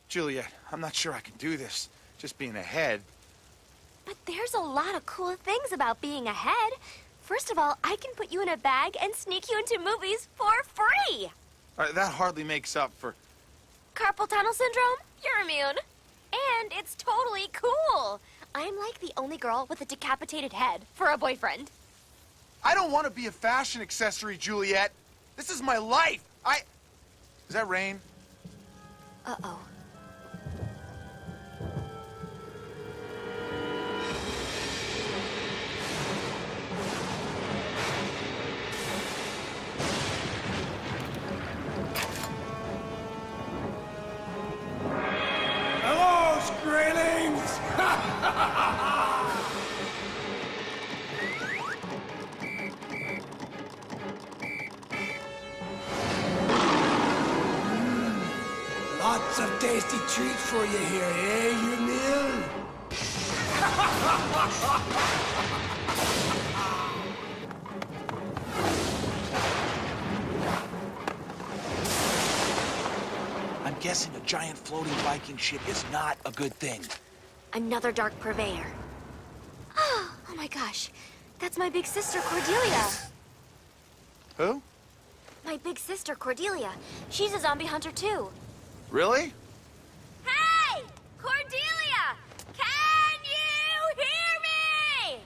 Juliet, I'm not sure I can do this. Just being ahead. But there's a lot of cool things about being ahead. First of all, I can put you in a bag and sneak you into movies for free. That hardly makes up for... Carpal tunnel syndrome? You're immune. And it's totally cool. I'm like the only girl with a decapitated head for a boyfriend. I don't want to be a fashion accessory, Juliet. This is my life. Is that rain? Uh-oh. Hello, Skraelings! Lots of tasty treats for you here, eh, you meal? I'm guessing a giant floating Viking ship is not a good thing. Another dark purveyor. Oh my gosh. That's my big sister, Cordelia. Who? My big sister, Cordelia. She's a zombie hunter, too. Really? Hey! Cordelia! Can you hear me?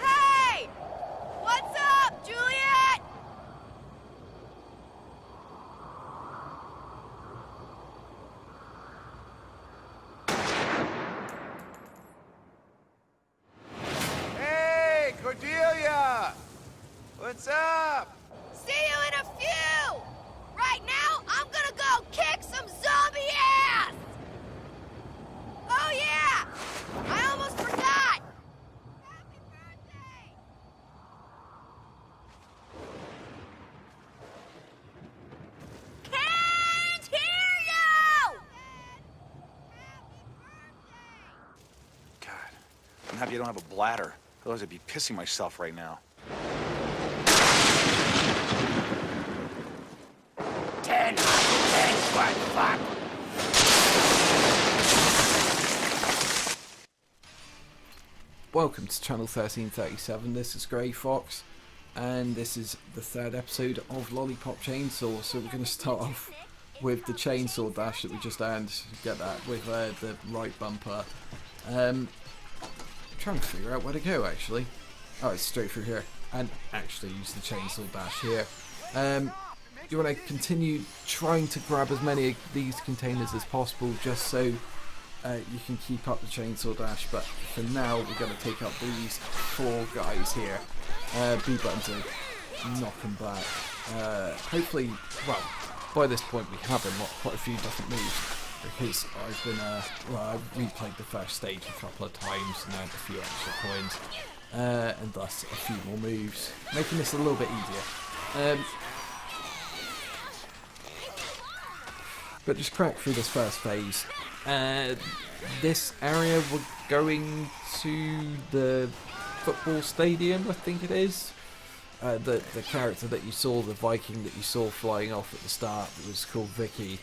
Hey! What's up, Juliet? Hey, Cordelia! What's up? See you in a few! Right now, I'm gonna go kick some zombie ass! Oh yeah! I almost forgot! Happy birthday! Can't hear you! God, I'm happy I don't have a bladder. Otherwise I'd be pissing myself right now. 10 fuck. Welcome to Channel 1337, this is Grey Fox, and this is the third episode of Lollipop Chainsaw. So we're going to start off with the chainsaw dash that we just earned, get that with the right bumper. I'm trying to figure out where to go actually. Oh, it's straight through here, and actually use the chainsaw dash here. You want to continue trying to grab as many of these containers as possible just so you can keep up the chainsaw dash, but for now we're going to take up these 4 guys here. B button to knock them back. Hopefully, well, by this point we have unlocked quite a few different moves because I've been, I've replayed the first stage a couple of times and earned a few extra coins and thus a few more moves, making this a little bit easier. But just crack through this first phase. This area we're going to the football stadium, I think it is. The character that you saw, the Viking that you saw flying off at the start, was called Vikkie.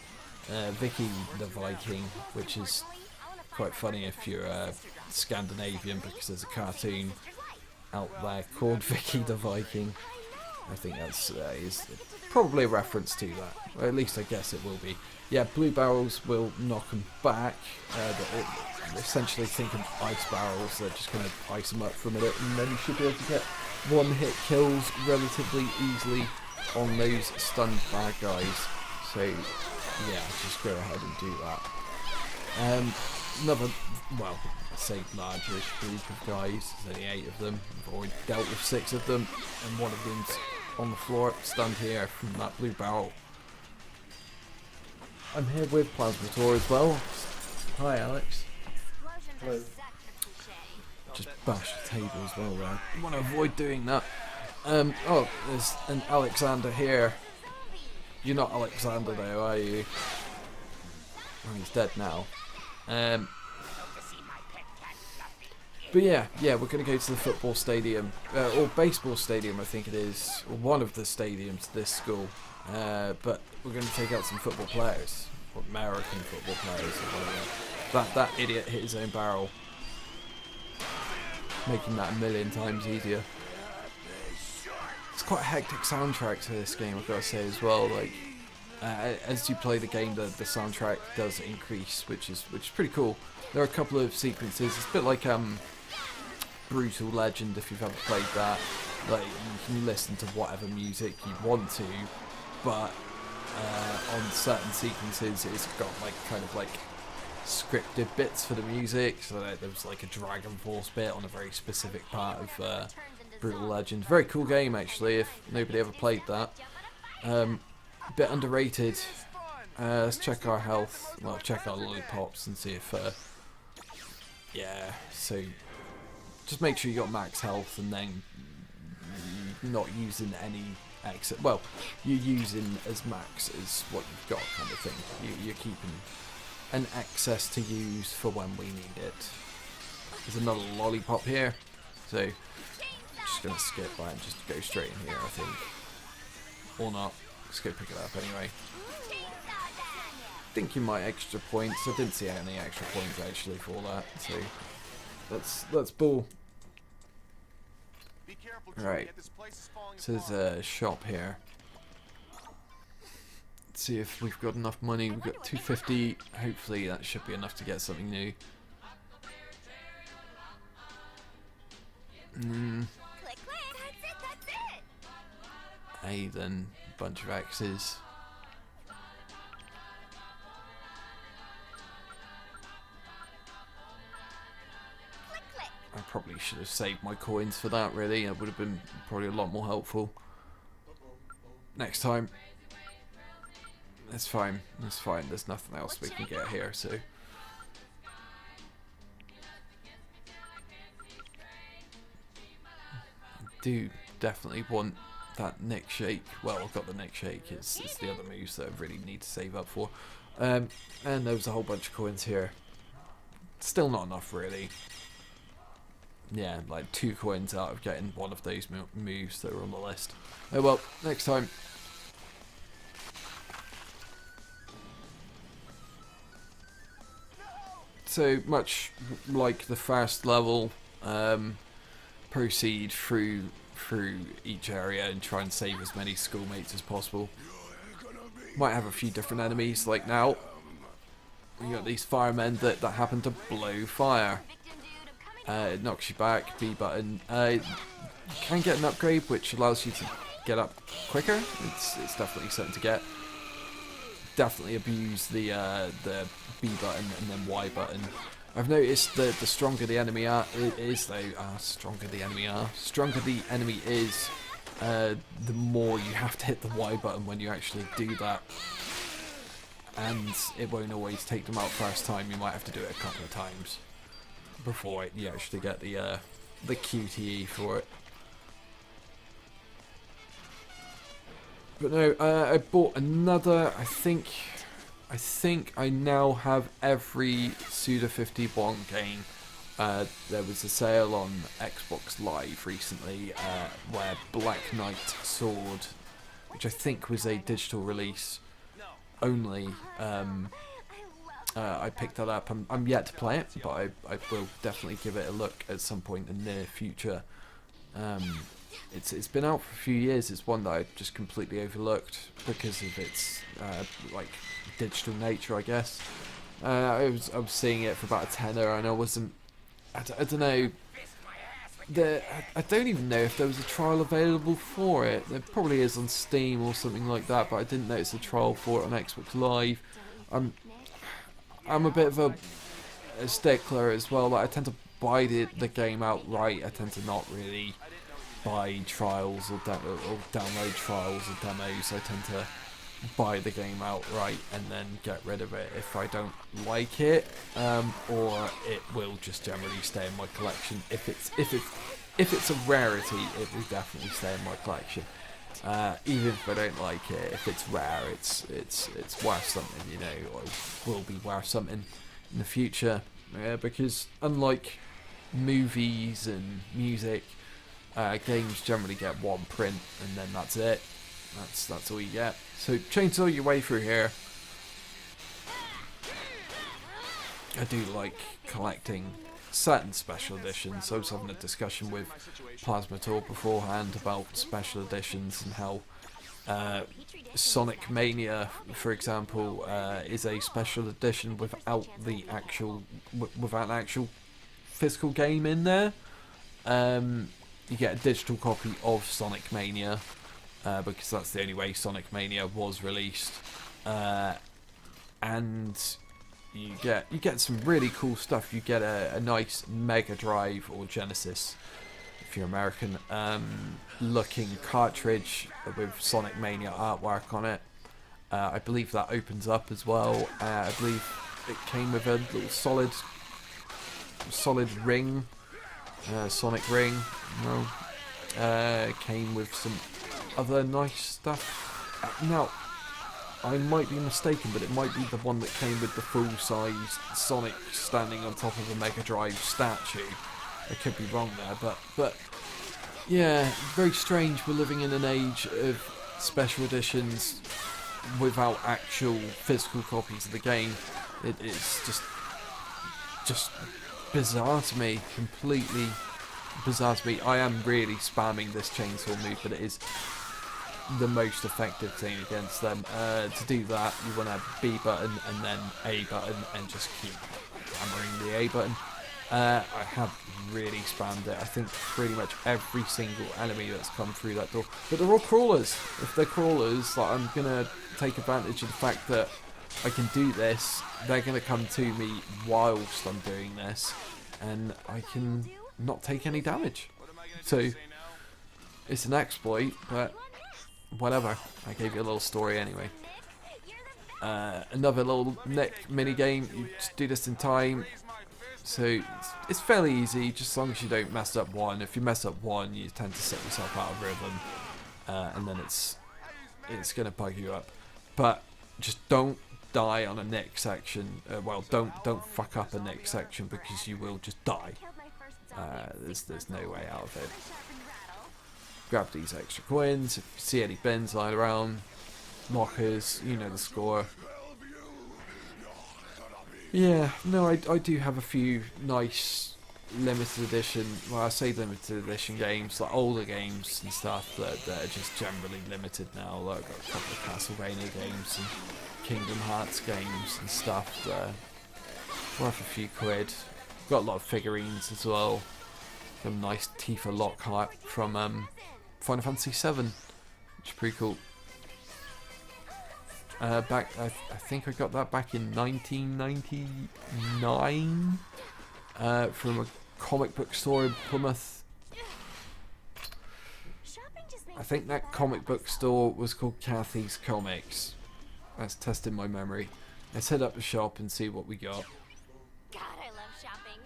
Vikkie the Viking, which is quite funny if you're Scandinavian because there's a cartoon out there called Vikkie the Viking. I think that's is probably a reference to that, or at least I guess it will be. Yeah, blue barrels will knock them back. Essentially think of ice barrels, they're just going to ice them up for a minute and then you should be able to get one-hit kills relatively easily on those stunned bad guys. So yeah, just go ahead and do that. Another, well, I say largeish group of guys, there's only 8 of them. I've already dealt with 6 of them, and one of them's on the floor, stunned here from that blue barrel. I'm here with PLASMATOR as well. Hi Alex. Hello. Just bash the table as well there. I want to avoid doing that. Oh, there's an Alexander here. You're not Alexander though, are you? Oh, he's dead now. But yeah, we're going to go to the football stadium, or baseball stadium I think it is, or one of the stadiums at this school. But we're going to take out some football players. or American football players or whatever. That idiot hit his own barrel, making that a million times easier. It's quite a hectic soundtrack to this game, I've got to say as well. Like, as you play the game, the soundtrack does increase, which is pretty cool. There are a couple of sequences. It's a bit like Brutal Legend, if you've ever played that. Like, you can listen to whatever music you want to, but on certain sequences, it's got like kind of like scripted bits for the music. So there was like a Dragon Force bit on a very specific part of Brutal Legend. Very cool game, actually, if nobody ever played that. Bit underrated. Let's check our health. Well, check our lollipops and see if yeah, so just make sure you got max health, and then you're not using any exit. Well, you're using as max as what you've got, kind of thing. You're keeping an excess to use for when we need it. There's another lollipop here, so just gonna skip by and just go straight in here, I think, or not. Let's go pick it up anyway. Thinking my extra points. I didn't see any extra points actually for that, so let's ball. Right. So there's a shop here. Let's see if we've got enough money. We've got 250. Hopefully that should be enough to get something new. A then bunch of X's. I probably should have saved my coins for that, really. It would have been probably a lot more helpful. Next time. That's fine. That's fine. There's nothing else we can get here, so. I do definitely want that Nick Shake. Well, I've got the Nick Shake. It's the other moves that I really need to save up for. And there was a whole bunch of coins here. Still not enough, really. Yeah, like 2 coins out of getting one of those moves that are on the list. Oh well, next time. So much like the first level, proceed through each area and try and save as many schoolmates as possible. Might have a few different enemies, like now. We got these firemen that happen to blow fire. It knocks you back, B button. You can get an upgrade which allows you to get up quicker. It's definitely something to get. Definitely abuse the B button and then Y button. I've noticed that the stronger the enemy stronger the enemy is, the more you have to hit the Y button when you actually do that. And it won't always take them out first time. You might have to do it a couple of times before you actually get the QTE for it. But no, I bought another. I think I now have every Suda51 game. There was a sale on Xbox Live recently where Black Knight Sword, which I think was a digital release only, I picked that up. I'm yet to play it, but I will definitely give it a look at some point in the near future. It's been out for a few years. It's one that I just completely overlooked because of its like digital nature, I guess. I was seeing it for about a tenner, and I wasn't. I don't know. I don't even know if there was a trial available for it. There probably is on Steam or something like that, but I didn't notice a trial for it on Xbox Live. I'm a bit of a stickler as well. Like, I tend to buy the game outright. I tend to not really buy trials or download trials or demos. I tend to buy the game outright and then get rid of it if I don't like it, or it will just generally stay in my collection. If it's a rarity, it will definitely stay in my collection. Even if I don't like it, if it's rare, it's worth something, you know, or it will be worth something in the future. Because unlike movies and music, games generally get one print and then that's it. That's all you get. So chainsaw your way through here. I do like collecting certain special editions. I was having a discussion with PLASMATOR beforehand about special editions and how Sonic Mania, for example, is a special edition without the actual without an actual physical game in there. You get a digital copy of Sonic Mania because that's the only way Sonic Mania was released, and you get some really cool stuff. You get a nice Mega Drive or Genesis, if you're American, looking cartridge with Sonic Mania artwork on it. I believe that opens up as well. I believe it came with a little solid ring, Sonic ring. No, came with some other nice stuff. Now, I might be mistaken, but it might be the one that came with the full-sized Sonic standing on top of a Mega Drive statue. I could be wrong there, but yeah, very strange. We're living in an age of special editions without actual physical copies of the game. It is just bizarre to me, completely bizarre to me. I am really spamming this chainsaw move, but it is the most effective thing against them. To do that, you want to have B button and then A button and just keep hammering the A button. I have really spammed it. I think pretty much every single enemy that's come through that door. But they're all crawlers. If they're crawlers, like, I'm going to take advantage of the fact that I can do this. They're going to come to me whilst I'm doing this, and I can not take any damage. So it's an exploit, but whatever. I gave you a little story anyway. Another little mini game. You just do this in time. So it's fairly easy, just as long as you don't mess up one. If you mess up one, you tend to set yourself out of rhythm, and then it's going to bug you up. But just don't die on a Nick section. Well, don't fuck up a Nick section, because you will just die. There's no way out of it. Grab these extra coins. If you see any bins lying around, lockers, you know the score. Yeah, no, I do have a few nice limited edition, well, I say limited edition games, like older games and stuff that are just generally limited now. Like, I've got a couple of Castlevania games and Kingdom Hearts games and stuff that are worth a few quid. Got a lot of figurines as well. Some nice Tifa Lockhart from Final Fantasy VII, which is pretty cool. I think I got that back in 1999 from a comic book store in Plymouth. I think that comic book store was called Kathy's Comics. That's testing my memory. Let's head up the shop and see what we got. God, I love shopping.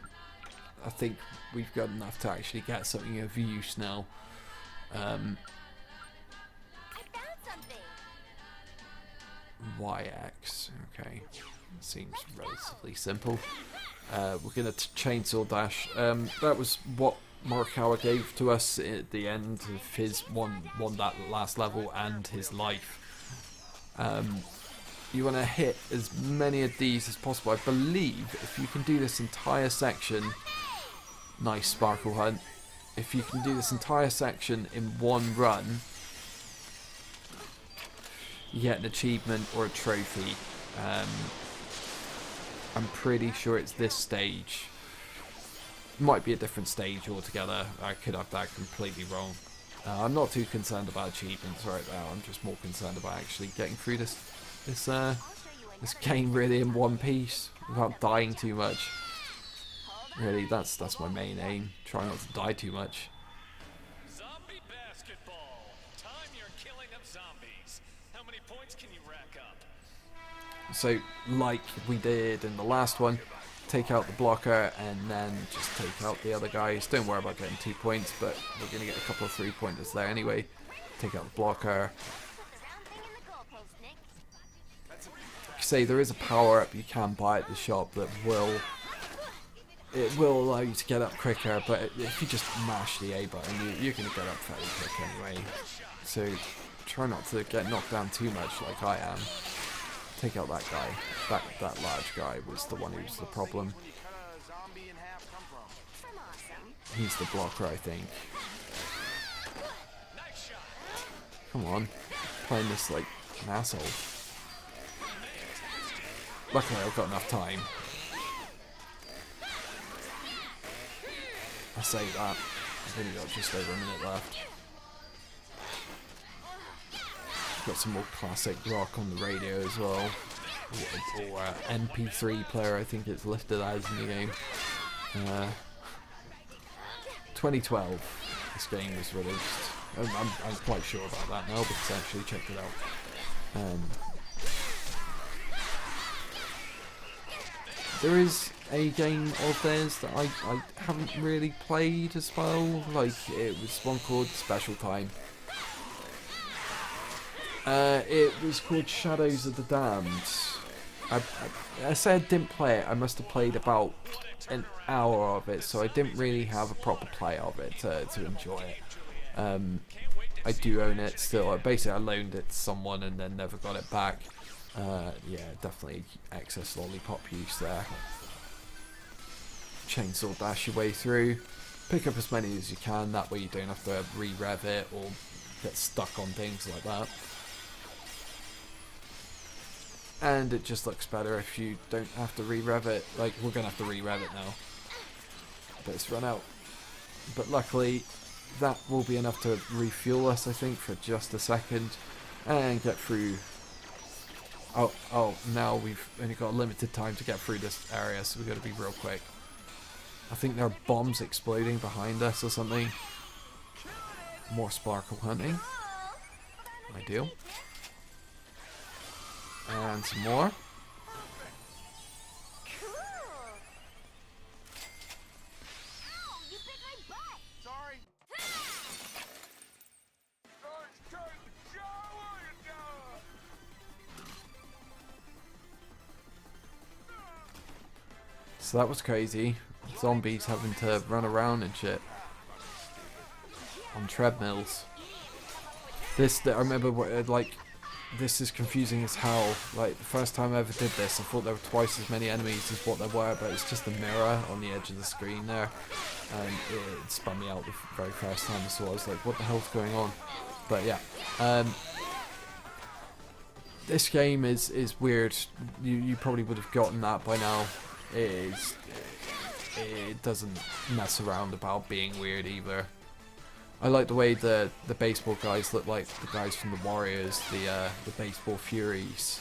I think we've got enough to actually get something of use now. I found something. YX, okay, seems relatively simple. We're gonna chainsaw dash. That was what Morikawa gave to us at the end of his won that last level and his life. You want to hit as many of these as possible. I believe if you can do this entire section, nice sparkle hunt. If you can do this entire section in one run, you get an achievement or a trophy. I'm pretty sure it's this stage. Might be a different stage altogether. I could have that completely wrong. I'm not too concerned about achievements right now. I'm just more concerned about actually getting through this game really in one piece without dying too much. Really, that's my main aim. Try not to die too much. Zombie basketball. Time you're killing up zombies. How many points can you rack up? So, like we did in the last one, take out the blocker and then just take out the other guys. Don't worry about getting 2 points, but we're going to get a couple of 3-pointers there anyway. Take out the blocker. Like I say, there is a power-up you can buy at the shop that will allow you to get up quicker, but if you just mash the A button, you're going to get up fairly quick anyway. So try not to get knocked down too much like I am. take out that guy. That large guy was the one who was the problem. He's the blocker, I think. Come on. Playing this like an asshole. Luckily I've got enough time. I say that. I've only got just over a minute left. Got some more classic rock on the radio as well. Or MP3 player, I think it's listed as in the game. 2012 this game was released. I'm quite sure about that now because I actually checked it out. There is a game of theirs that I haven't really played as well. Like, it was one called Special Time. It was called Shadows of the Damned. I said I didn't play it. I must have played about an hour of it, so I didn't really have a proper play of it to enjoy it. I do own it still. Basically, I loaned it to someone and then never got it back. Yeah, definitely excess lollipop use there. Chainsaw dash your way through. Pick up as many as you can, that way you don't have to re-rev it or get stuck on things like that. And it just looks better if you don't have to re-rev it. Like, we're going to have to re-rev it now. But it's run out. But luckily, that will be enough to refuel us, I think, for just a second. And get through. Oh, now we've only got a limited time to get through this area, so we've got to be real quick. I think there are bombs exploding behind us or something. More sparkle hunting. Ideal. And some more. Sorry. So that was crazy. Zombies having to run around and shit. On treadmills. I remember like, this is confusing as hell. Like, the first time I ever did this, I thought there were twice as many enemies as what there were, but it's just a mirror on the edge of the screen there. And it spun me out the very first time I saw it. I was like, what the hell's going on? But yeah. This game is weird. You probably would have gotten that by now. It doesn't mess around about being weird either. I like the way the baseball guys look like the guys from the Warriors, the Baseball Furies.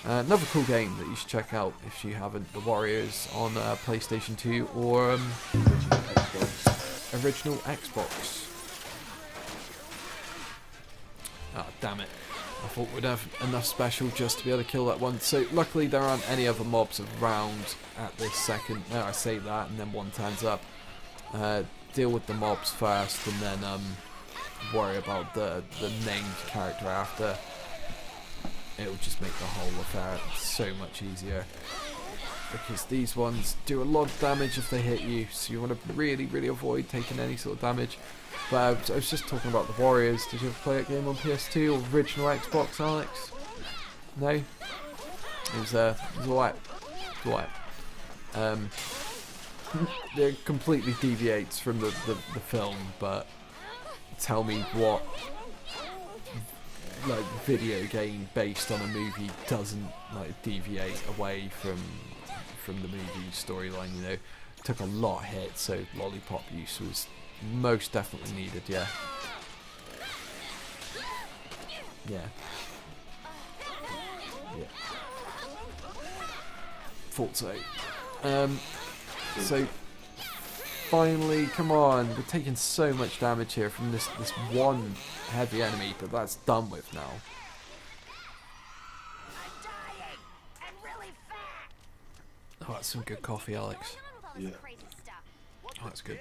Another cool game that you should check out if you haven't, the Warriors on PlayStation 2 or original Xbox. Ah, damn it. I thought we'd have enough special just to be able to kill that one. So luckily there aren't any other mobs around at this second. No, I say that and then one turns up. Deal with the mobs first and then worry about the named character after. It'll just make the whole affair so much easier. Because these ones do a lot of damage if they hit you, so you want to really avoid taking any sort of damage. But I was just talking about the Warriors. Did you ever play that game on PS2 or original Xbox, Alex? No? It was alright. It completely deviates from the film, but tell me what like video game based on a movie doesn't like deviate away from the movie storyline, you know. Took a lot of hits, so lollipop use was most definitely needed, yeah. Thought so. So finally, come on, we're taking so much damage here from this one heavy enemy, but that's done with now. Oh, that's some good coffee, Alex. Yeah. Oh, that's good.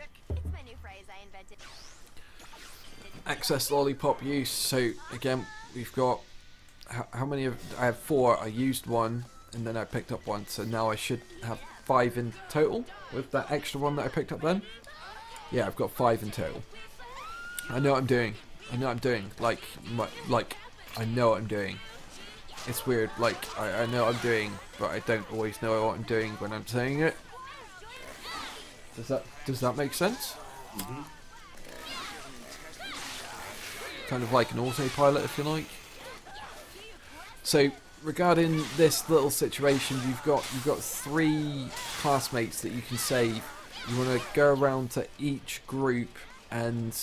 Access lollipop use. So again, we've got how many of I have 4. I used 1 and then I picked up 1, so now I should have 5 in total with that extra 1 that I picked up then. Yeah, I've got 5 in total. I know what I'm doing. Like I know what I'm doing. It's weird, like, I know what I'm doing, but I don't always know what I'm doing when I'm saying it. Does that make sense? Mm-hmm. Kind of like an autopilot, if you like. So, regarding this little situation, you've got 3 classmates that you can save. You want to go around to each group and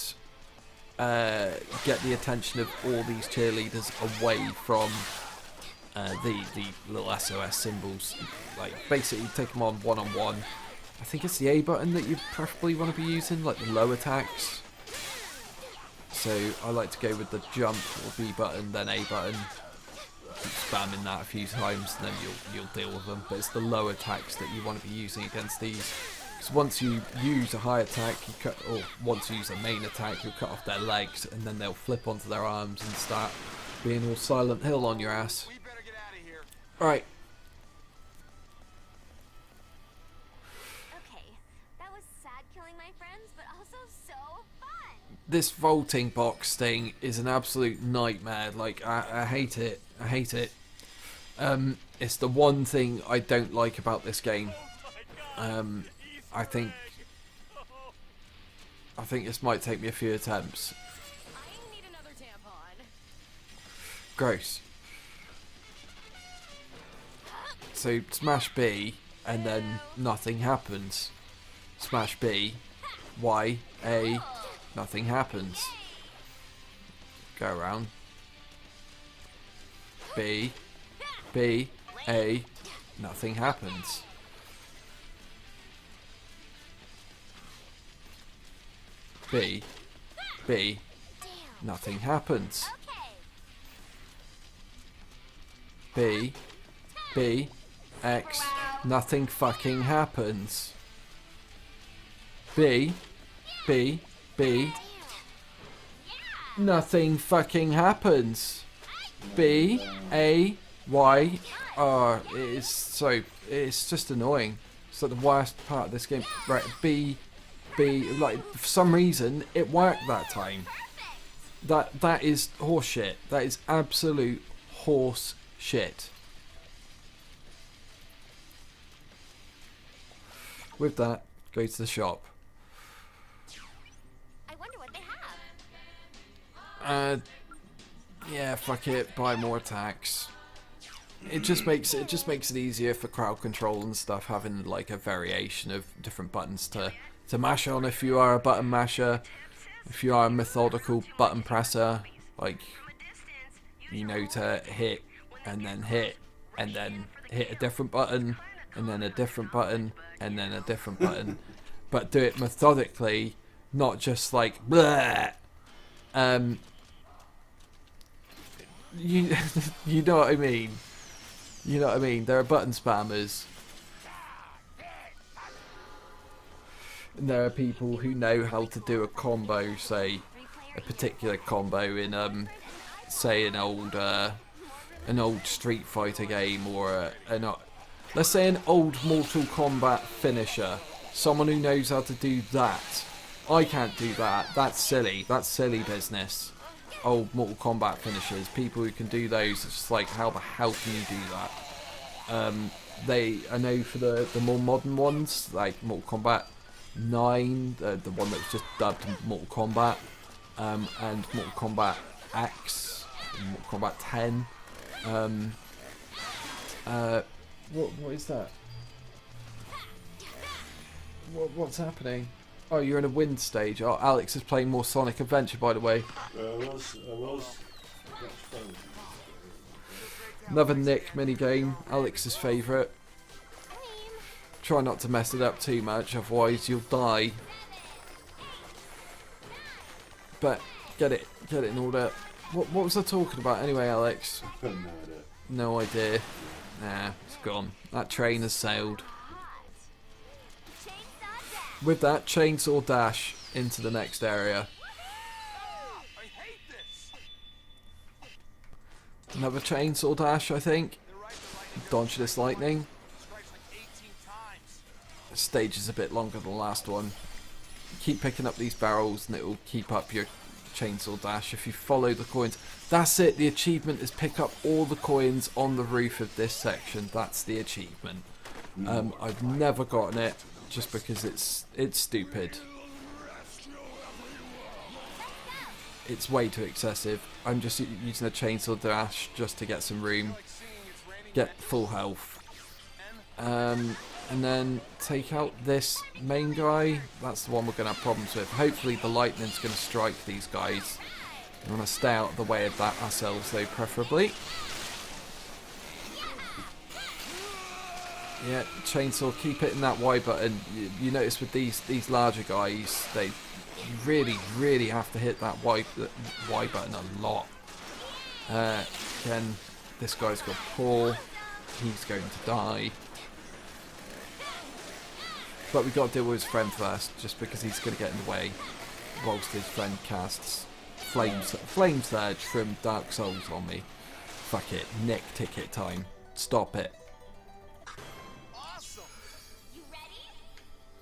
get the attention of all these cheerleaders away from the little SOS symbols. Like, basically take them on one-on-one. I think it's the A button that you preferably want to be using, like the low attacks. So I like to go with the jump or B button, then A button. Keep spamming that a few times, and then you'll deal with them. But it's the low attacks that you want to be using against these. Because once you use a high attack, or once you use a main attack, you'll cut off their legs, and then they'll flip onto their arms and start being all Silent Hill on your ass. We better get out of here. Right. Okay, that was sad killing my friends, but also so fun. This vaulting box thing is an absolute nightmare. Like, I hate it. I hate it. It's the one thing I don't like about this game. I think this might take me a few attempts. I need another tampon. Gross. So smash B and then nothing happens. Smash B, Y, A, nothing happens. Go around. B, B, A, nothing happens. B, B, nothing happens. B, B, X, nothing fucking happens. B, B, B, nothing fucking happens. B, A, Y, it's just annoying. It's like the worst part of this game. Right, B, like, for some reason, it worked that time. That is horse shit. That is absolute horse shit. With that, go to the shop. I wonder what they have. Yeah, fuck it, buy more attacks. It just makes it easier for crowd control and stuff, having like a variation of different buttons to mash on if you are a button masher. If you are a methodical button presser, like, you know, to hit and then hit a different button and then a different button and then a different button, but do it methodically, not just like bleh. You know what I mean? You know what I mean? There are button spammers. And there are people who know how to do a combo, say a particular combo in say an old Street Fighter game, or let's say an old Mortal Kombat finisher. Someone who knows how to do that. I can't do that. That's silly. That's silly business. Old Mortal Kombat finishers, people who can do those, it's just like, how the hell can you do that? I know for the more modern ones, like Mortal Kombat 9, the one that was just dubbed Mortal Kombat, and Mortal Kombat X, Mortal Kombat 10. What is that? What's happening? Oh, you're in a wind stage. Oh, Alex is playing more Sonic Adventure, by the way. Another Nick minigame, Alex's favourite. Try not to mess it up too much, otherwise you'll die. But get it in order. What was I talking about anyway, Alex? No idea. Nah, it's gone. That train has sailed. With that, chainsaw dash into the next area. I hate this. Another chainsaw dash, I think. Dodge this lightning. The stage is a bit longer than the last one. Keep picking up these barrels and it will keep up your chainsaw dash. If you follow the coins, that's it. The achievement is pick up all the coins on the roof of this section. That's the achievement. I've never gotten it just because it's stupid. It's way too excessive. I'm just using a chainsaw dash just to get some room, get full health, and then take out this main guy. That's the one we're going to have problems with. Hopefully the lightning's going to strike these guys. We want to stay out of the way of that ourselves though, preferably. Yeah, chainsaw, keep hitting that Y button. You notice with these larger guys, you really have to hit that Y button a lot. Again, this guy's got pull. He's going to die. But we've got to deal with his friend first, just because he's going to get in the way whilst his friend casts Flame Surge from Dark Souls on me. Fuck it, Nick ticket time. Stop it.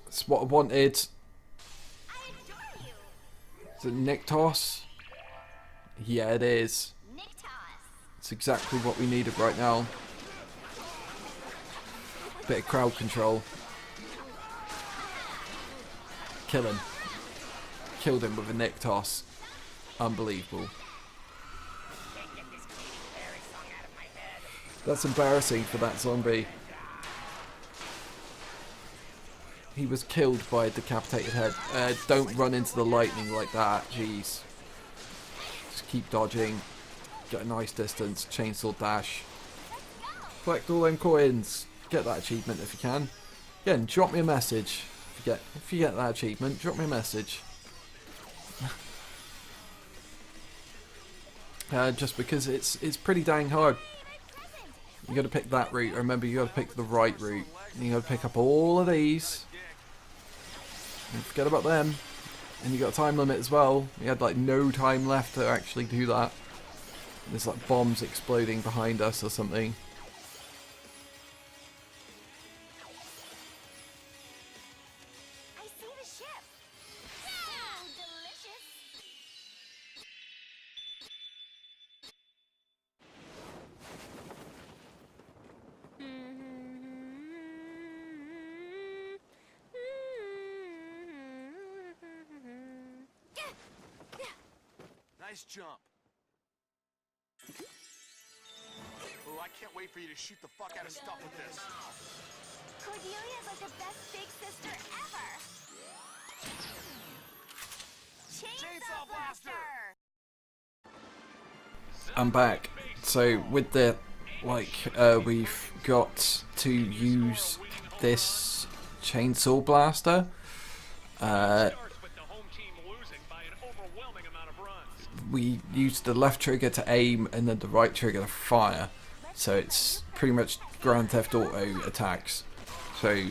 That's what I wanted. Is it Nick Toss? Yeah, it is. It's exactly what we needed right now. Bit of crowd control. Kill him. Killed him with a Nick Toss. Unbelievable. That's embarrassing for that zombie. He was killed by a decapitated head. Don't run into the lightning like that. Jeez. Just keep dodging. Get a nice distance. Chainsaw dash. Collect all them coins. Get that achievement if you can. Again, drop me a message. If you get that achievement, drop me a message. Just because it's pretty dang hard. You got to pick that route. Remember, you got to pick the right route. And you got to pick up all of these. And forget about them. And you got a time limit as well. We had like no time left to actually do that. There's like bombs exploding behind us or something. I see the ship. So delicious. Nice jump. Oh, I can't wait for you to shoot the fuck out of stuff with this. Cordelia's like the best big sister ever. Chainsaw Blaster! I'm back. So with the we've got to use this chainsaw blaster. We use the left trigger to aim and then the right trigger to fire. So it's pretty much Grand Theft Auto attacks. So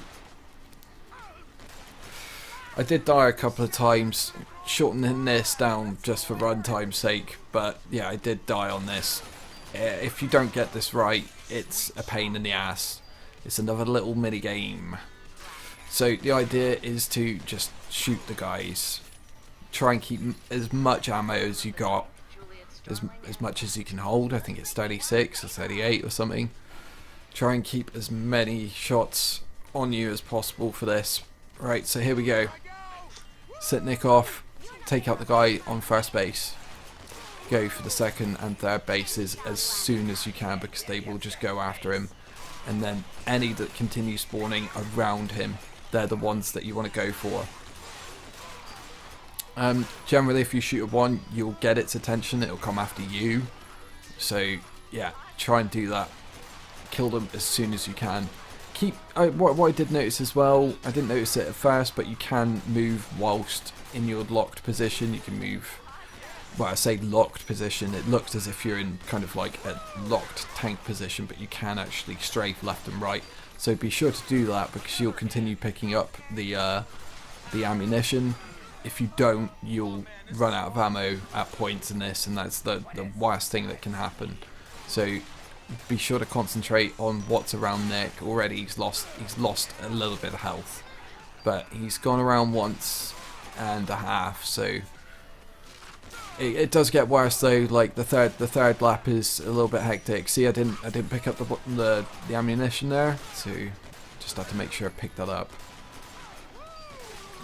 I did die a couple of times, shortening this down just for runtime's sake. But yeah, I did die on this. If you don't get this right, it's a pain in the ass. It's another little mini game. So the idea is to just shoot the guys. Try and keep as much ammo as you got, as much as you can hold. I think it's 36 or 38 or something. Try and keep as many shots on you as possible for this. Right, so here we go. Set Nick off, take out the guy on first base. Go for the second and third bases as soon as you can, because they will just go after him. And then any that continue spawning around him, they're the ones that you want to go for. Generally, if you shoot at one, you'll get its attention. It'll come after you. So yeah, try and do that. Kill them as soon as you can. What I did notice as well, I didn't notice it at first, but you can move whilst in your locked position. You can move. Well, I say locked position. It looks as if you're in kind of like a locked tank position, but you can actually strafe left and right. So be sure to do that, because you'll continue picking up the ammunition. If you don't, you'll run out of ammo at points in this, and that's the worst thing that can happen. So be sure to concentrate on what's around Nick. Already he's lost a little bit of health, but he's gone around once and a half, so It does get worse though. Like the third lap is a little bit hectic. See, I didn't pick up the ammunition there, so just have to make sure I pick that up.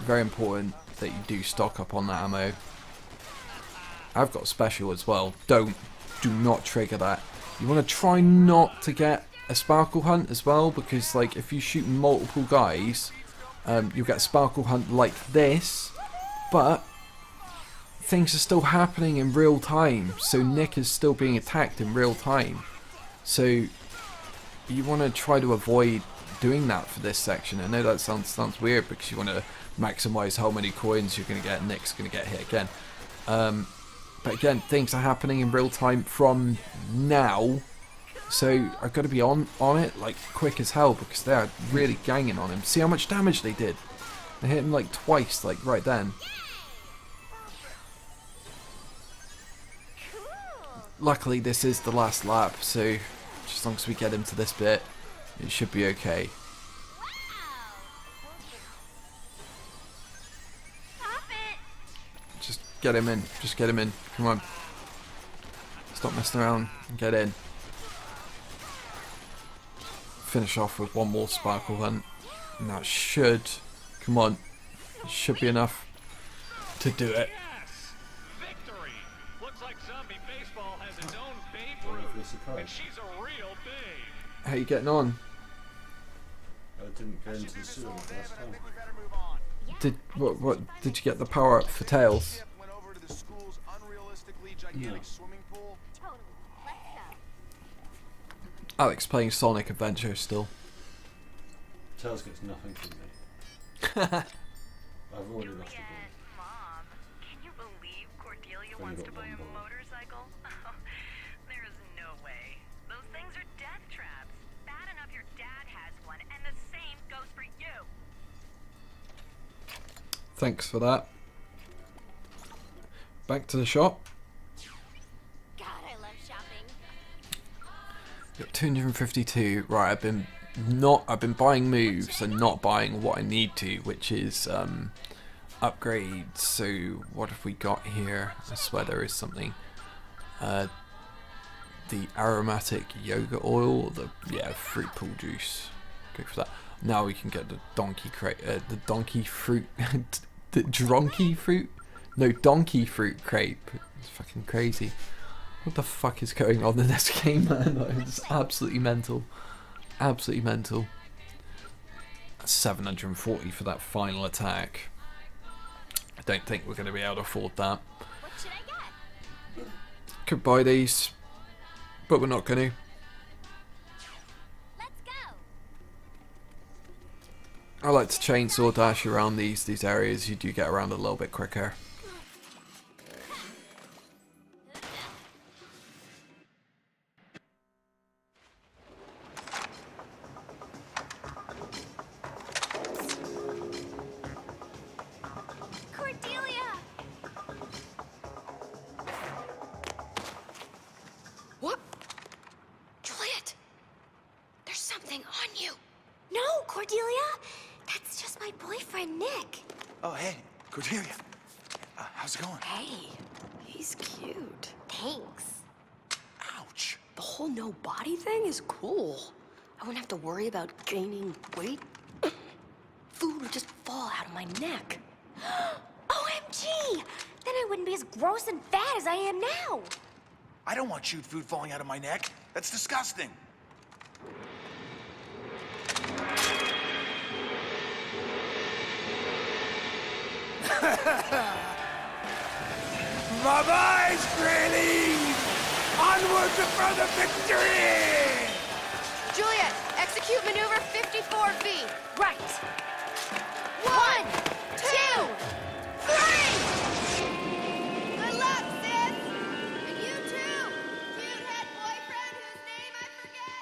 Very important that you do stock up on that ammo. I've got special as well. Do not trigger that. You want to try not to get a sparkle hunt as well, because like if you shoot multiple guys, you'll get a sparkle hunt like this, but things are still happening in real time. So Nick is still being attacked in real time. So you want to try to avoid doing that for this section. I know that sounds weird because you want to maximize how many coins you're going to get. Nick's going to get hit again. But again, things are happening in real time from now. So I've got to be on it like quick as hell because they're really ganging on him. See how much damage they did? They hit him like twice, like right then. Luckily this is the last lap, so just as long as we get him to this bit, it should be okay. Just get him in, just get him in, come on. Stop messing around and get in. Finish off with one more sparkle hunt, and that should, come on, it should be enough to do it. Victory! Looks like zombie baseball has its own Babe Ruth, and she's a real babe. How you getting on? I didn't go into the sewer the first time. Did what did you get the power up for Tails? Went over to the school's unrealistically gigantic swimming pool. Totally. Let's go. Alex playing Sonic Adventure still. Tails gets nothing from me. I've already lost the ball. Mom, can you believe Cordelia Only wants got to buy one a ball. motorcycle? There is no way. Those things are death traps. Bad enough your dad has one, and the same goes for you. Thanks for that. Back to the shop. God, I love shopping. Got 252. Right, I've been buying moves and not buying what I need to, which is upgrades. So what have we got here? I swear there is something. The aromatic yogurt oil, fruit pool juice. Go for that. Now we can get the donkey crate, the donkey fruit, the donkey fruit? No, donkey fruit crepe. It's fucking crazy. What the fuck is going on in this game, man? It's absolutely mental. Absolutely mental. 740 for that final attack. I don't think we're going to be able to afford that. What should I get? Could buy these, but we're not going to. Let's go. I like to chainsaw dash around these areas. You do get around a little bit quicker. Cordelia! What? Juliet! There's something on you. No, Cordelia! That's just my boyfriend, Nick. Oh, hey, Cordelia. How's it going? Hey, he's cute. Thanks. Ouch. The whole no body thing is cool. I wouldn't have to worry about gaining weight. Food would just fall out of my neck. OMG! Then I wouldn't be as gross and fat as I am now. I don't want chewed food falling out of my neck. That's disgusting. Bye-bye, Starling! Onward to further victory! Juliet, execute maneuver 54V. Right. 1, 2, 3! Good luck, sis! And you too, cute head boyfriend whose name I forget.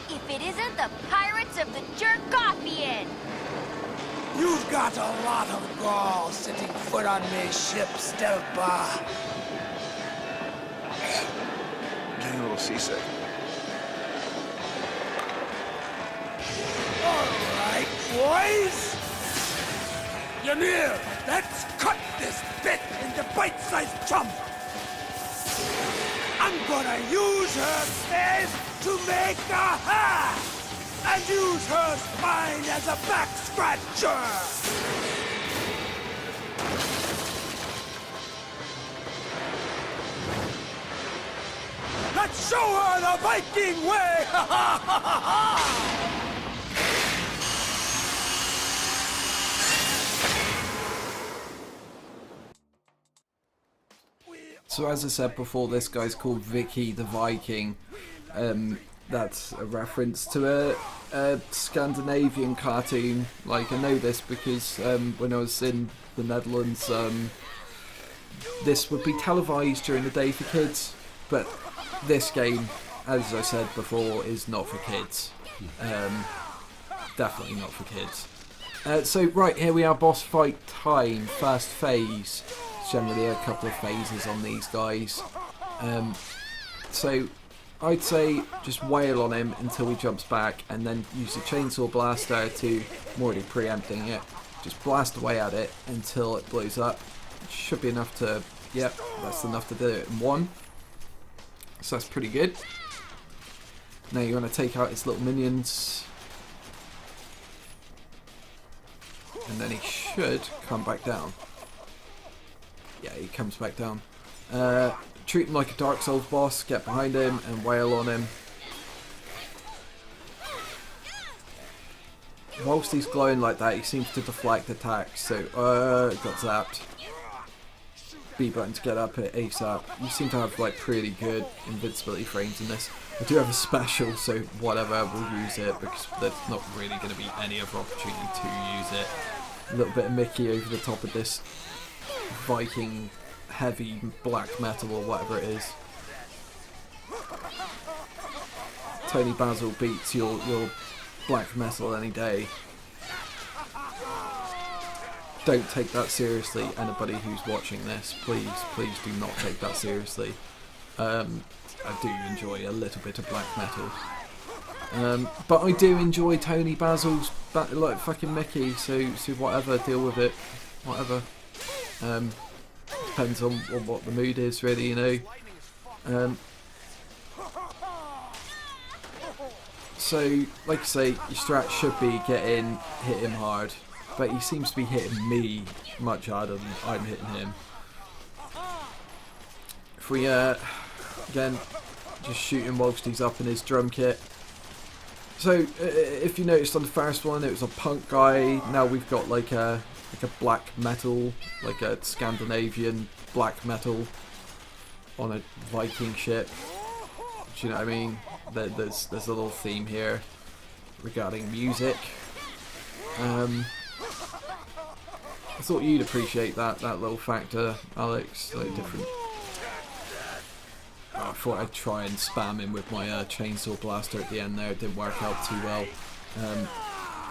If it isn't the Pirates of the Jerkoppian! You've got a lot of gall setting foot on me ship, Stelpa. Getting a little seasick. boys! Ymir, let's cut this bit into bite-sized chunks! I'm gonna use her face to make a hat! And use her spine as a back scratcher! Let's show her the Viking way! Ha ha ha ha ha! So as I said before, this guy's called Vikkie the Viking. That's a reference to a Scandinavian cartoon. Like, I know this because when I was in the Netherlands, this would be televised during the day for kids. But this game, as I said before, is not for kids. Definitely not for kids. So right, here we are, boss fight time, first phase. Generally a couple of phases on these guys. So I'd say just wail on him until he jumps back, and then use the chainsaw blaster to, I'm already preempting it, just blast away at it until it blows up. Should be enough to, yep, that's enough to do it in one. So that's pretty good. Now you want to take out his little minions, and then he should come back down. Yeah, he comes back down. Treat him like a Dark Souls boss, get behind him and wail on him. Whilst he's glowing like that, he seems to deflect attacks, so got zapped. B button to get up at ASAP. You seem to have like pretty good invincibility frames in this. I do have a special, so whatever, we'll use it because there's not really going to be any other opportunity to use it. A little bit of Mickey over the top of this Viking heavy black metal or whatever it is. Tony Basil beats your black metal any day. Don't take that seriously, anybody who's watching this. Please do not take that seriously. I do enjoy a little bit of black metal. But I do enjoy Tony Basil's like fucking Mickey, so whatever, deal with it. Whatever. Depends on what the mood is, really, you know. So, like I say, your strat should be get in, hit him hard, but he seems to be hitting me much harder than I'm hitting him. If we, again, just shoot him whilst he's up in his drum kit. So, if you noticed on the first one, it was a punk guy. Now we've got like a black metal, like a Scandinavian black metal on a Viking ship. Do you know what I mean? There's a little theme here regarding music. I thought you'd appreciate that little factor, Alex. Like different. I thought I'd try and spam him with my chainsaw blaster at the end there. It didn't work out too well,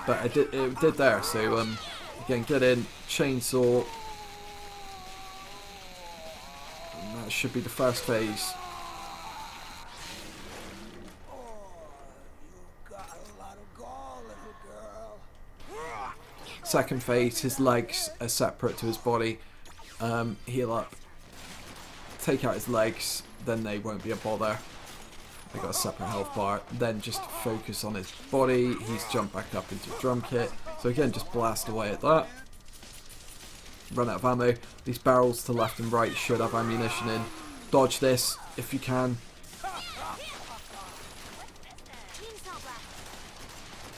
but it did there. So again, get in, chainsaw. And that should be the first phase. Second phase, his legs are separate to his body. Heal up. Take out his legs, then they won't be a bother. They got a separate health bar. Then just focus on his body. He's jumped back up into a drum kit. So again, just blast away at that. Run out of ammo. These barrels to left and right should have ammunition in. Dodge this if you can.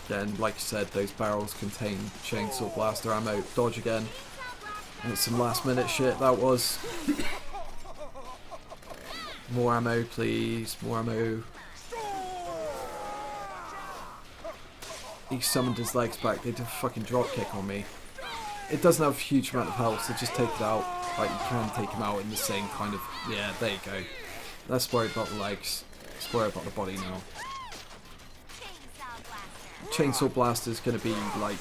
Again, like I said, those barrels contain chainsaw blaster ammo. Dodge again. And it's some last minute shit that was. More ammo, please. More ammo. He summoned his legs back. They did a fucking drop kick on me. It doesn't have a huge amount of health, so just take it out. Like, you can take him out in the same kind of... Yeah, there you go. Let's worry about the legs. Let's worry about the body now. Chainsaw Blaster is going to be, like,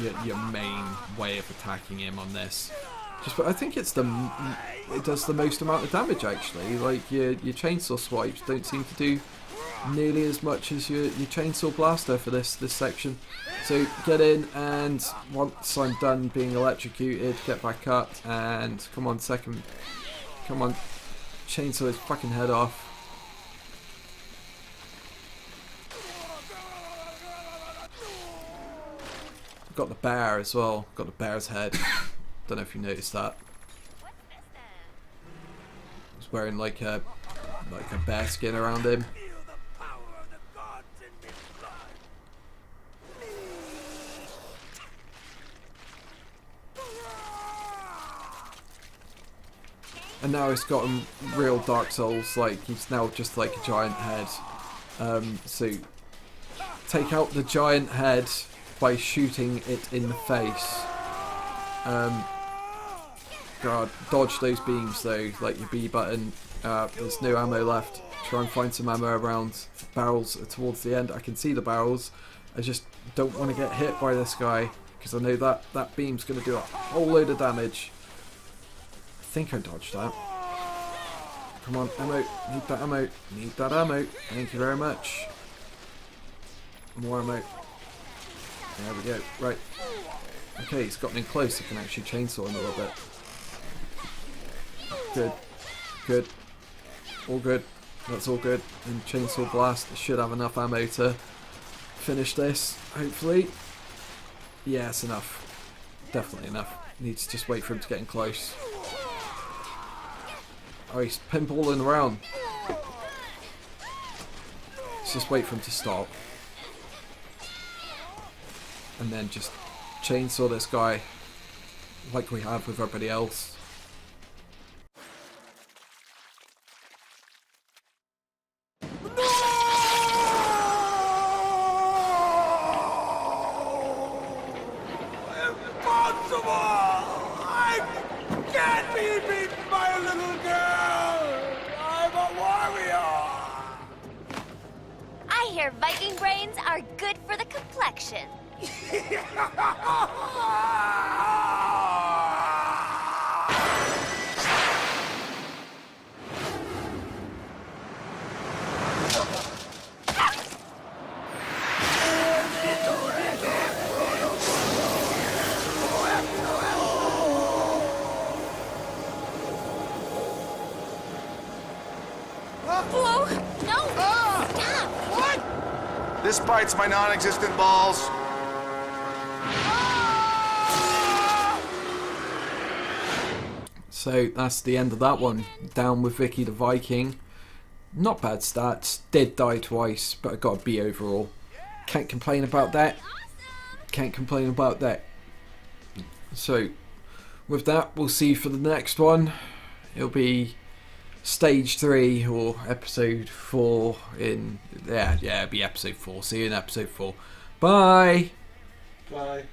your main way of attacking him on this. But I think it does the most amount of damage, actually. Like, your chainsaw swipes don't seem to do nearly as much as your chainsaw blaster for this section. So get in, and once I'm done being electrocuted, get back up, and come on, chainsaw his fucking head off. Got the bear as well. Got the bear's head. Don't know if you noticed that. He's wearing like a bear skin around him. And now it's gotten real Dark Souls, like he's now just like a giant head. So take out the giant head by shooting it in the face. God, dodge those beams though, like your B button. There's no ammo left. Try and find some ammo around. Barrels are towards the end. I can see the barrels. I just don't want to get hit by this guy because I know that beam's going to do a whole load of damage. I think I dodged that. Come on, ammo. Need that ammo. Need that ammo. Thank you very much. More ammo. There we go. Right. Okay, he's gotten in close. I can actually chainsaw him a little bit. Good. Good. All good. That's all good. And chainsaw blast. I should have enough ammo to finish this, hopefully. Yeah, it's enough. Definitely enough. Need to just wait for him to get in close. Oh, he's pinballing around. Let's just wait for him to stop. And then just chainsaw this guy like we have with everybody else. I hear Viking brains are good for the complexion. This bites my non-existent balls. So that's the end of that one. Down with Vikkie the Viking. Not bad stats. Did die twice, but I got a B overall. Can't complain about that. Can't complain about that. So with that, we'll see you for the next one. It'll be Stage 3 or episode 4 in... Yeah, it'll be episode 4. See you in episode 4. Bye! Bye.